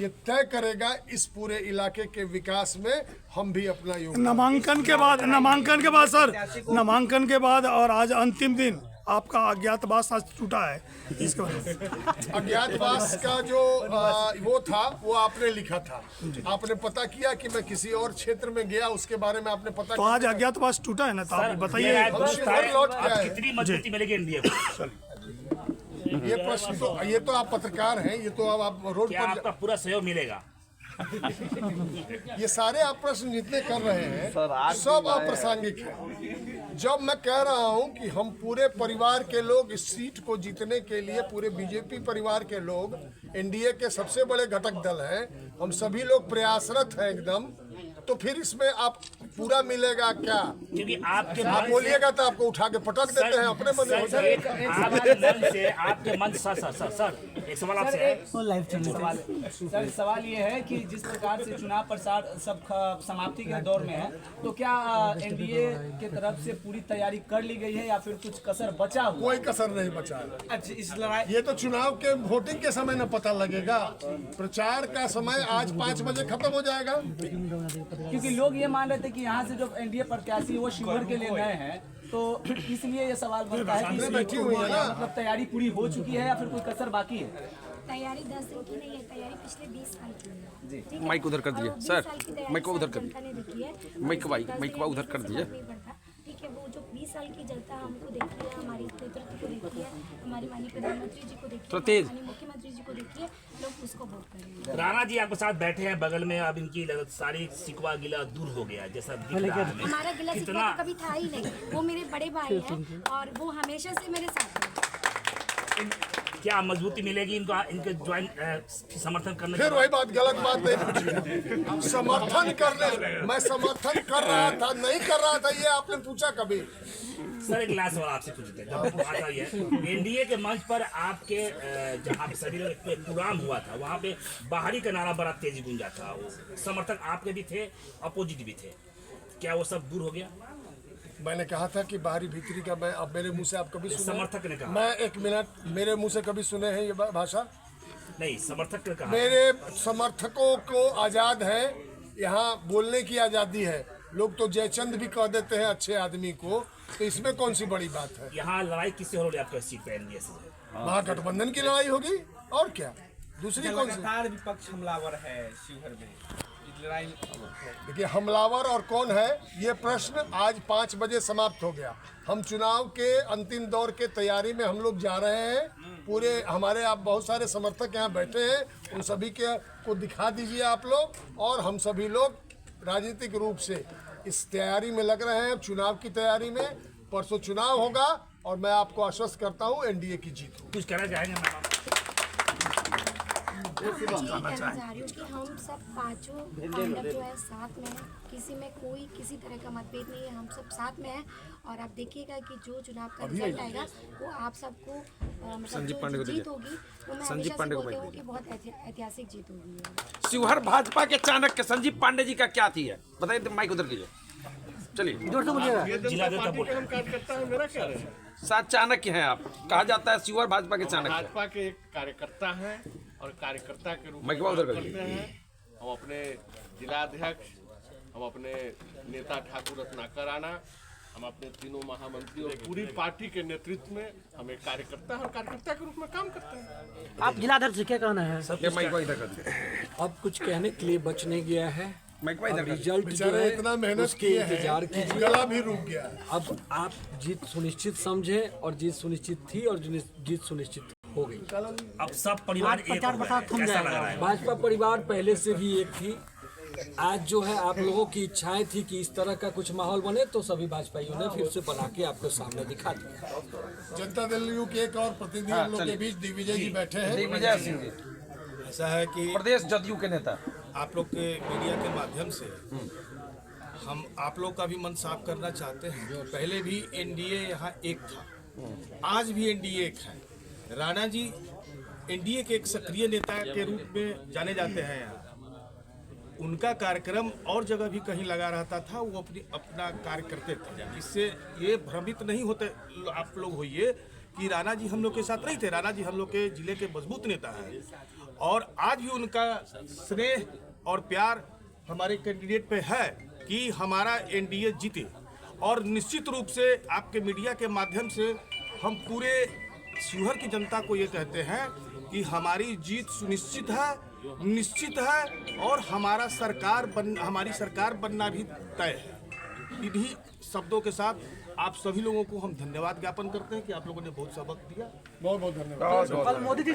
ये तय करेगा इस पूरे इलाके के विकास में हम भी अपना योगदान। नामांकन के बाद और आज अंतिम दिन आपका अज्ञातवास आज टूटा है, इसके बाद अज्ञातवास का जो वो था वो आपने लिखा था, आपने पता किया कि मैं किसी और क्षेत्र में गया, उसके बारे में आपने पता तो आज अज्ञातवास टूटा है ना, तो आप बताइए। कितनी मजबूती मिलेगी एनडीए को? ये प्रश्न तो, ये तो आप पत्रकार हैं, ये तो अब आप रोड क्या पर आपका पूरा सहयोग मिलेगा? ये सारे आप प्रश्न जितने कर रहे हैं सब अप्रासंगिक है। जब मैं कह रहा हूं कि हम पूरे परिवार के लोग इस सीट को जीतने के लिए, पूरे बीजेपी परिवार के लोग, एनडीए के सबसे बड़े घटक दल हैं, हम सभी लोग प्रयासरत हैं एकदम, तो फिर इसमें आप पूरा मिलेगा क्या? क्योंकि आपके आप बोलिएगा तो आपको उठा के पटक देते हैं अपने मन में। आपके मन सर एक सवाल आपसे है। सर सवाल ये है कि जिस प्रकार से चुनाव प्रचार सब समाप्ति के दौर में है, तो क्या एनडीए के तरफ से पूरी तैयारी कर ली गई है या फिर कुछ कसर बचा हुआ? कोई कसर नहीं बचा है। अच्छा, इस लड़ाई ये तो चुनाव के वोटिंग के समय न पता लगेगा, प्रचार का समय आज 5 बजे खत्म हो जाएगा। क्योंकि लोग ये मान रहे थे कि यहाँ से जो एनडीए प्रत्याशी वो शिवहर के लिए नए हैं, तो इसलिए ये सवाल बनता है कि बैठी हुई है ना, मतलब तैयारी पूरी हो चुकी है या फिर कोई कसर बाकी है? तैयारी 10 दिन की नहीं है, तैयारी पिछले 20 साल की है। ठीक है? माइक उधर कर दीजिए और 20 सर, साल की तैयारी माइक को उधर सारी कर जनता ने देखी है। माइक उधर कर दीजिए। नहीं पड़ता, ठीक है? वो जो 20 साल की जनता हमको देखी है, हमारी नेतृत्व को देखी है, हमारी माननीय प्रधानमंत्री जी को देखी है, माननीय मुख्यमंत्री जी को देखी है, लोग उसको वोट करेंगे। राणा जी आपके साथ बैठे हैं बगल में, अब इनकी सारी शिकवा गिला दूर हो गया जैसा दिख रहा है हमें। हमारा गिला शिकवा तो कभी था ही नहीं, वो मेरे बड़े भाई हैं और वो हमेशा से मेरे साथ हैं। क्या मजबूती मिलेगी इनको, इनके ज्वाइन समर्थन करने के फिर बाद? वही बात, गलत बात नहीं पूछिए। समर्थन करने, मैं समर्थन कर रहा था नहीं कर रहा था, ये आपने पूछा कभी? सर एक लास्ट सवाल आपसे पूछते हैं, एनडीए के मंच पर आपके जहाँ पे सभी लोग एक प्रोग्राम हुआ था, वहाँ पे बाहरी का नारा बड़ा तेज गूंजा था, समर्थक आपके भी थे, अपोजिट भी थे, क्या वो सब दूर हो गया? मैंने कहा था कि बाहरी भीतरी का, मैं अब मेरे मुंह से आप कभी सुने? समर्थक ने कहा। मैं 1 मिनट, मेरे मुंह से कभी सुने हैं ये भाषा? नहीं, समर्थक ने कहा। मेरे समर्थकों को आज़ाद है, यहाँ बोलने की आज़ादी है। लोग तो जयचंद भी कह देते हैं अच्छे आदमी को, तो इसमें कौन सी बड़ी बात है? यहाँ लड़ाई किससे हो रही है आपके सीट पे एनडीए से? महागठबंधन की लड़ाई होगी और क्या, दूसरी कौन सी? लगातार विपक्ष हमलावर है शिवहर में, लड़ाई। देखिए, हमलावर और कौन है ये प्रश्न आज 5 बजे समाप्त हो गया। हम चुनाव के अंतिम दौर के तैयारी में हम लोग जा रहे हैं, पूरे हमारे आप बहुत सारे समर्थक यहाँ बैठे हैं, उन सभी के को दिखा दीजिए आप लोग, और हम सभी लोग राजनीतिक रूप से इस तैयारी में लग रहे हैं, चुनाव की तैयारी में। परसों चुनाव होगा और मैं आपको आश्वस्त करता हूँ एनडीए की जीत होगी। कुछ कहना चाहेंगे मैम? कहना चाह रही हूँ कि हम सब पांचों पांडव जो है साथ में हैं, किसी में कोई किसी तरह का मतभेद नहीं है, हम सब साथ में हैं। और आप देखिएगा कि जो चुनाव का रिजल्ट आएगा वो आप सबको मतलब जो जीत होगी वो मैं हमेशा से बोलती हूँ कि बहुत ऐतिहासिक जीत होगी। शिवहर भाजपा के चाणक्य संजीव पांडे जी का क्या थी है, बताइए तो। माइक उधर कीजिए, चलिए। साथ चाणक्य हैं आप, कहा जाता है शिवहर भाजपा के चाणक्य। भाजपा के एक कार्यकर्ता हैं और कार्यकर्ता के रूप में माइक उधर करते हैं। हम अपने जिलाध्यक्ष, हम अपने नेता ठाकुर रत्नाकर राणा, हम अपने तीनों महामंत्री और पूरी पार्टी के नेतृत्व में हम एक कार्यकर्ता हैं और कार्यकर्ता के रूप में काम करते हैं। आप जिलाध्यक्ष से क्या कहना है? माइक इधर कर दीजिए। अब कुछ कहने के लिए बच नहीं गया है। माइक इधर कर दीजिए। रिजल्ट जो है इतना मेहनत उसके किए इंतजार हैं, कीजिए। गला भी रुक गया है। अब आप जीत सुनिश्चित समझे, और जीत सुनिश्चित थी और जीत सुनिश्चित हो गई। अब सब परिवार एक हो गए हैं। कैसा लग रहा है? भाजपा परिवार पहले से भी एक थी। आज जो है आप लोगों की इच्छाएं थी कि इस तरह का कुछ माहौल बने, तो सभी भाजपाइयों ने फिर से बना के आपके सामने दिखा दिया। जनता दल यू के एक और प्रतिनिधि हम लोग के बीच दिग्विजय जी बैठे हैं। दिग्विजय सिंह जी, ऐसा है कि प्रदेश जदयू के नेता, आप लोग के मीडिया के माध्यम से हम आप लोग का भी मन साफ करना चाहते हैं। जो पहले भी एनडीए यहाँ एक था, आज भी एनडीए एक है। राणा जी एनडीए के एक सक्रिय नेता के रूप में जाने जाते हैं। यहाँ उनका कार्यक्रम और जगह भी कहीं लगा रहता था, वो अपना कार्य करते थे। इससे ये भ्रमित नहीं होते आप लोग होइए कि राणा जी हम लोग के साथ नहीं थे। राणा जी हम लोग के जिले के मजबूत नेता हैं और आज भी उनका स्नेह और प्यार हमारे कैंडिडेट पे है कि हमारा एनडीए जीते। और निश्चित रूप से आपके मीडिया के माध्यम से हम पूरे शिवहर की जनता को ये कहते हैं कि हमारी जीत सुनिश्चित है, निश्चित है और हमारी सरकार बनना भी तय है। इन्हीं शब्दों के साथ आप सभी लोगों को हम धन्यवाद ज्ञापन करते हैं कि आप लोगों ने बहुत सबक दिया। बहुत बहुत धन्यवाद। कल मोदी जी